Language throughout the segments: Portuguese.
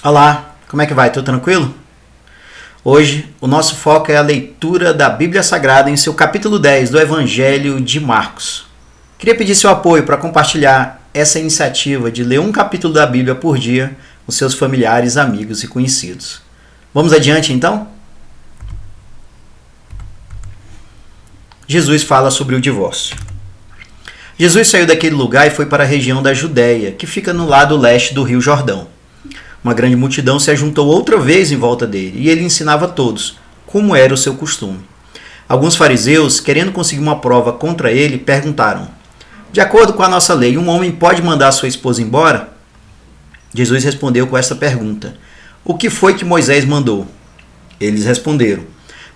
Olá, como é que vai? Tudo tranquilo? Hoje o nosso foco é a leitura da Bíblia Sagrada em seu capítulo 10 do Evangelho de Marcos. Queria pedir seu apoio para compartilhar essa iniciativa de ler um capítulo da Bíblia por dia com seus familiares, amigos e conhecidos. Vamos adiante então? Jesus fala sobre o divórcio. Jesus saiu daquele lugar e foi para a região da Judéia, que fica no lado leste do Rio Jordão. Uma grande multidão se ajuntou outra vez em volta dele, e ele ensinava a todos, como era o seu costume. Alguns fariseus, querendo conseguir uma prova contra ele, perguntaram: de acordo com a nossa lei, um homem pode mandar sua esposa embora? Jesus respondeu com esta pergunta: o que foi que Moisés mandou? Eles responderam: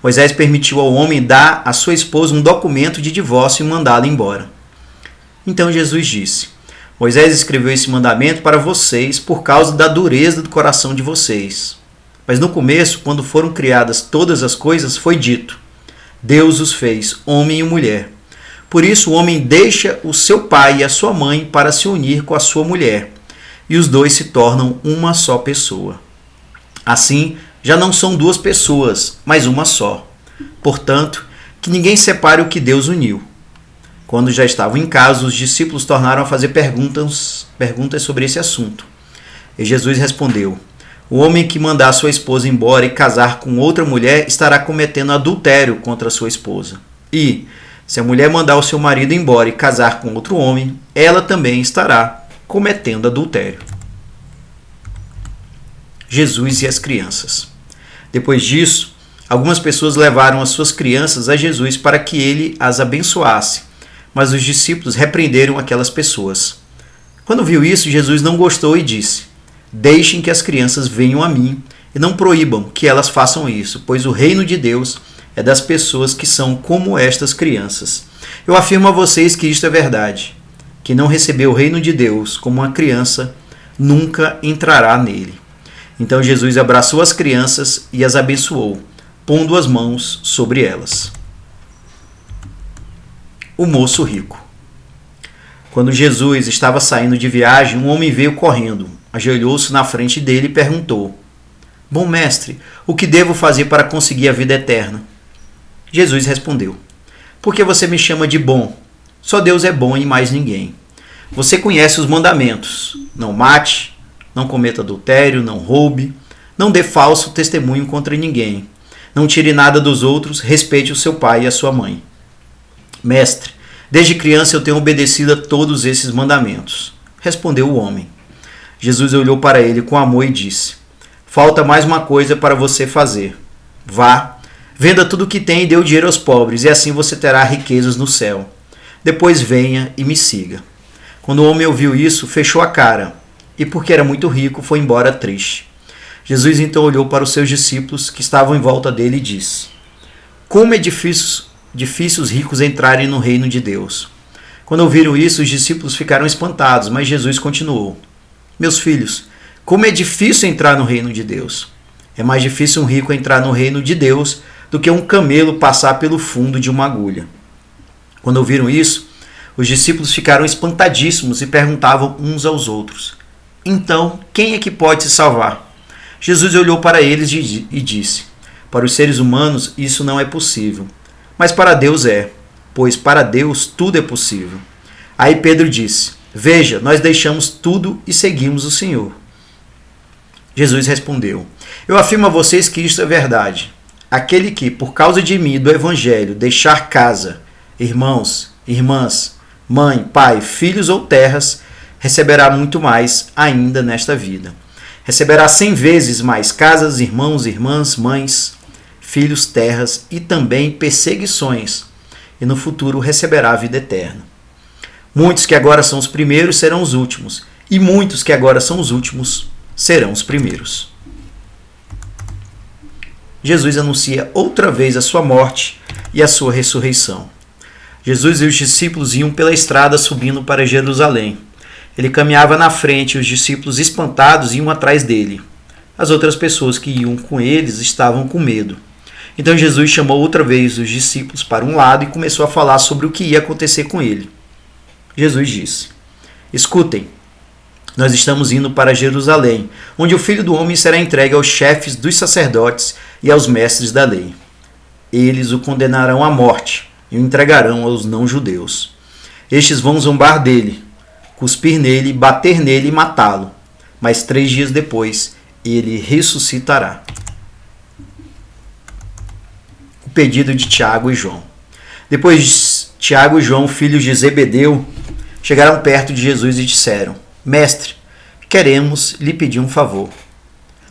Moisés permitiu ao homem dar à sua esposa um documento de divórcio e mandá-la embora. Então Jesus disse: Moisés escreveu esse mandamento para vocês por causa da dureza do coração de vocês. Mas no começo, quando foram criadas todas as coisas, foi dito: Deus os fez homem e mulher. Por isso o homem deixa o seu pai e a sua mãe para se unir com a sua mulher, e os dois se tornam uma só pessoa. Assim, já não são duas pessoas, mas uma só. Portanto, que ninguém separe o que Deus uniu. Quando já estavam em casa, os discípulos tornaram a fazer perguntas sobre esse assunto. E Jesus respondeu: o homem que mandar sua esposa embora e casar com outra mulher estará cometendo adultério contra sua esposa. E, se a mulher mandar o seu marido embora e casar com outro homem, ela também estará cometendo adultério. Jesus e as crianças. Depois disso, algumas pessoas levaram as suas crianças a Jesus para que ele as abençoasse. Mas os discípulos repreenderam aquelas pessoas. Quando viu isso, Jesus não gostou e disse: deixem que as crianças venham a mim e não proíbam que elas façam isso, pois o reino de Deus é das pessoas que são como estas crianças. Eu afirmo a vocês que isto é verdade. Quem não recebeu o reino de Deus como uma criança, nunca entrará nele. Então Jesus abraçou as crianças e as abençoou, pondo as mãos sobre elas. O moço rico. Quando Jesus estava saindo de viagem, um homem veio correndo, ajoelhou-se na frente dele e perguntou: bom mestre, o que devo fazer para conseguir a vida eterna? Jesus respondeu: por que você me chama de bom? Só Deus é bom e mais ninguém. Você conhece os mandamentos: não mate, não cometa adultério, não roube, não dê falso testemunho contra ninguém, não tire nada dos outros, respeite o seu pai e a sua mãe. Mestre, desde criança eu tenho obedecido a todos esses mandamentos, respondeu o homem. Jesus olhou para ele com amor e disse: falta mais uma coisa para você fazer. Vá, venda tudo o que tem e dê o dinheiro aos pobres, e assim você terá riquezas no céu. Depois venha e me siga. Quando o homem ouviu isso, fechou a cara, e porque era muito rico, foi embora triste. Jesus então olhou para os seus discípulos que estavam em volta dele e disse: como é difícil os ricos entrarem no reino de Deus. Quando ouviram isso, os discípulos ficaram espantados, mas Jesus continuou: meus filhos, como é difícil entrar no reino de Deus. É mais difícil um rico entrar no reino de Deus do que um camelo passar pelo fundo de uma agulha. Quando ouviram isso, os discípulos ficaram espantadíssimos e perguntavam uns aos outros: então, quem é que pode se salvar? Jesus olhou para eles e disse: para os seres humanos isso não é possível, mas para Deus é, pois para Deus tudo é possível. Aí Pedro disse: veja, nós deixamos tudo e seguimos o Senhor. Jesus respondeu: eu afirmo a vocês que isto é verdade. Aquele que, por causa de mim e do Evangelho, deixar casa, irmãos, irmãs, mãe, pai, filhos ou terras, receberá muito mais ainda nesta vida. Receberá 100 vezes mais casas, irmãos, irmãs, mães, filhos, terras e também perseguições, e no futuro receberá a vida eterna. Muitos que agora são os primeiros serão os últimos, e muitos que agora são os últimos serão os primeiros. Jesus anuncia outra vez a sua morte e a sua ressurreição. Jesus e os discípulos iam pela estrada subindo para Jerusalém. Ele caminhava na frente e os discípulos espantados iam atrás dele. As outras pessoas que iam com eles estavam com medo. Então Jesus chamou outra vez os discípulos para um lado e começou a falar sobre o que ia acontecer com ele. Jesus disse: escutem, Nós estamos indo para Jerusalém, onde o Filho do Homem será entregue aos chefes dos sacerdotes e aos mestres da lei. Eles o condenarão à morte e o entregarão aos não-judeus. Estes vão zombar dele, cuspir nele, bater nele e matá-lo. Mas 3 dias depois, ele ressuscitará. O pedido de Tiago e João. Depois, Tiago e João, filhos de Zebedeu, chegaram perto de Jesus e disseram: Mestre, queremos lhe pedir um favor.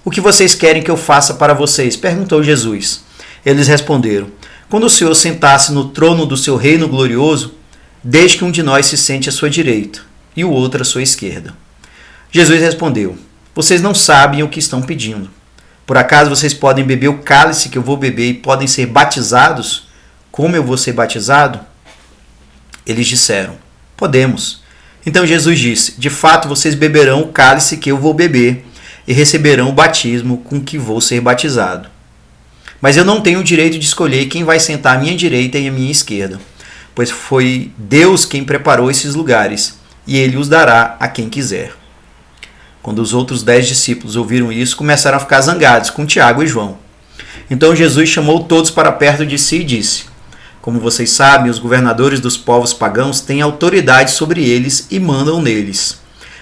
O que vocês querem que eu faça para vocês? Perguntou Jesus. Eles responderam: Quando o Senhor sentasse no trono do seu reino glorioso, deixe que um de nós se sente à sua direita e o outro à sua esquerda. Jesus respondeu: Vocês não sabem o que estão pedindo. Por acaso vocês podem beber o cálice que eu vou beber e podem ser batizados como eu vou ser batizado? Eles disseram: Podemos. Então Jesus disse: De fato vocês beberão o cálice que eu vou beber e receberão o batismo com que vou ser batizado. Mas eu não tenho o direito de escolher quem vai sentar à minha direita e à minha esquerda, pois foi Deus quem preparou esses lugares, e ele os dará a quem quiser. Quando os outros 10 discípulos ouviram isso, começaram a ficar zangados com Tiago e João. Então Jesus chamou todos para perto de si e disse: Como vocês sabem, os governadores dos povos pagãos têm autoridade sobre eles e mandam neles.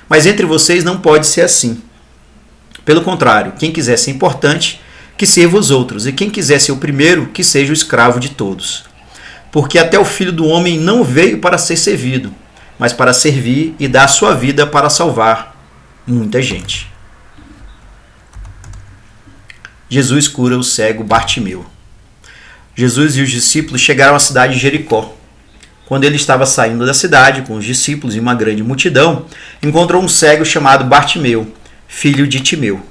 Mas entre vocês não pode ser assim. Pelo contrário, quem quiser ser importante, que sirva os outros, e quem quiser ser o primeiro, que seja o escravo de todos. Porque até o Filho do Homem não veio para ser servido, mas para servir e dar sua vida para salvar muita gente. Jesus cura o cego Bartimeu. Jesus e os discípulos chegaram à cidade de Jericó. Quando ele estava saindo da cidade com os discípulos e uma grande multidão, encontrou um cego chamado Bartimeu, filho de Timeu.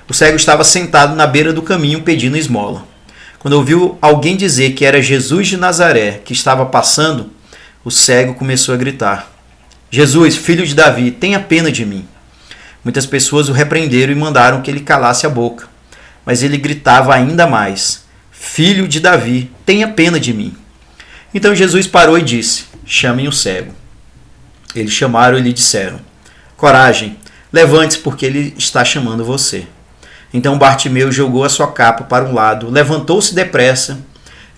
O cego estava sentado na beira do caminho pedindo esmola. Quando ouviu alguém dizer que era Jesus de Nazaré que estava passando, o cego começou a gritar: Jesus, filho de Davi, tenha pena de mim. Muitas pessoas o repreenderam e mandaram que ele calasse a boca. Mas ele gritava ainda mais: Filho de Davi, tenha pena de mim. Então Jesus parou e disse: Chamem o cego. Eles chamaram e lhe disseram: Coragem, levante-se, porque ele está chamando você. Então Bartimeu jogou a sua capa para um lado, levantou-se depressa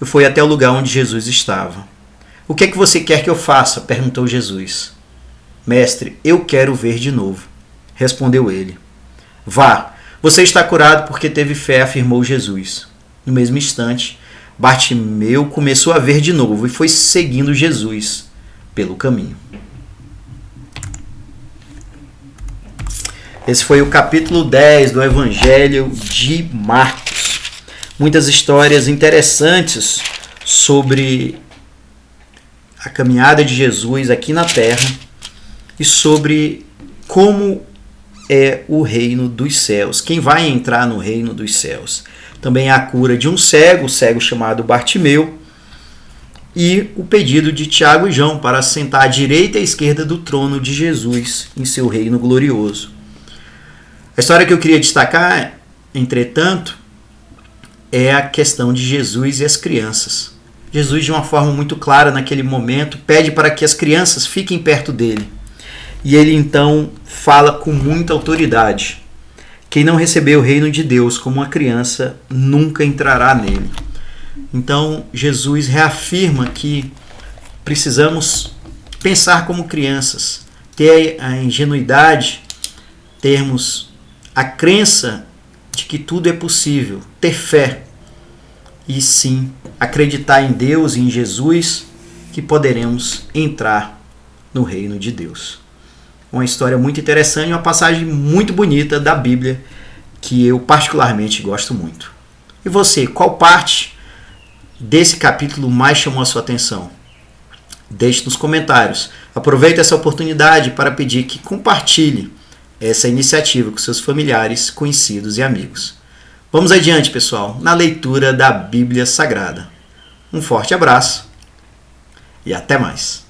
e foi até o lugar onde Jesus estava. O que é que você quer que eu faça? Perguntou Jesus. Mestre, eu quero ver de novo. Respondeu ele. Vá, você está curado porque teve fé, afirmou Jesus. No mesmo instante, Bartimeu começou a ver de novo e foi seguindo Jesus pelo caminho. Esse foi o capítulo 10 do Evangelho de Marcos. Muitas histórias interessantes sobre a caminhada de Jesus aqui na Terra e sobre como é o reino dos céus, quem vai entrar no reino dos céus. Também a cura de um cego, o cego chamado Bartimeu, e o pedido de Tiago e João para sentar à direita e à esquerda do trono de Jesus em seu reino glorioso. A história que eu queria destacar, entretanto, é a questão de Jesus e as crianças. Jesus, de uma forma muito clara naquele momento, pede para que as crianças fiquem perto dele. E ele então fala com muita autoridade: quem não receber o reino de Deus como uma criança nunca entrará nele. Então Jesus reafirma que precisamos pensar como crianças, ter a ingenuidade, termos a crença de que tudo é possível, ter fé e sim acreditar em Deus e em Jesus, que poderemos entrar no reino de Deus. Uma história muito interessante, uma passagem muito bonita da Bíblia que eu particularmente gosto muito. E você, qual parte desse capítulo mais chamou a sua atenção? Deixe nos comentários. Aproveite essa oportunidade para pedir que compartilhe essa iniciativa com seus familiares, conhecidos e amigos. Vamos adiante, pessoal, na leitura da Bíblia Sagrada. Um forte abraço e até mais.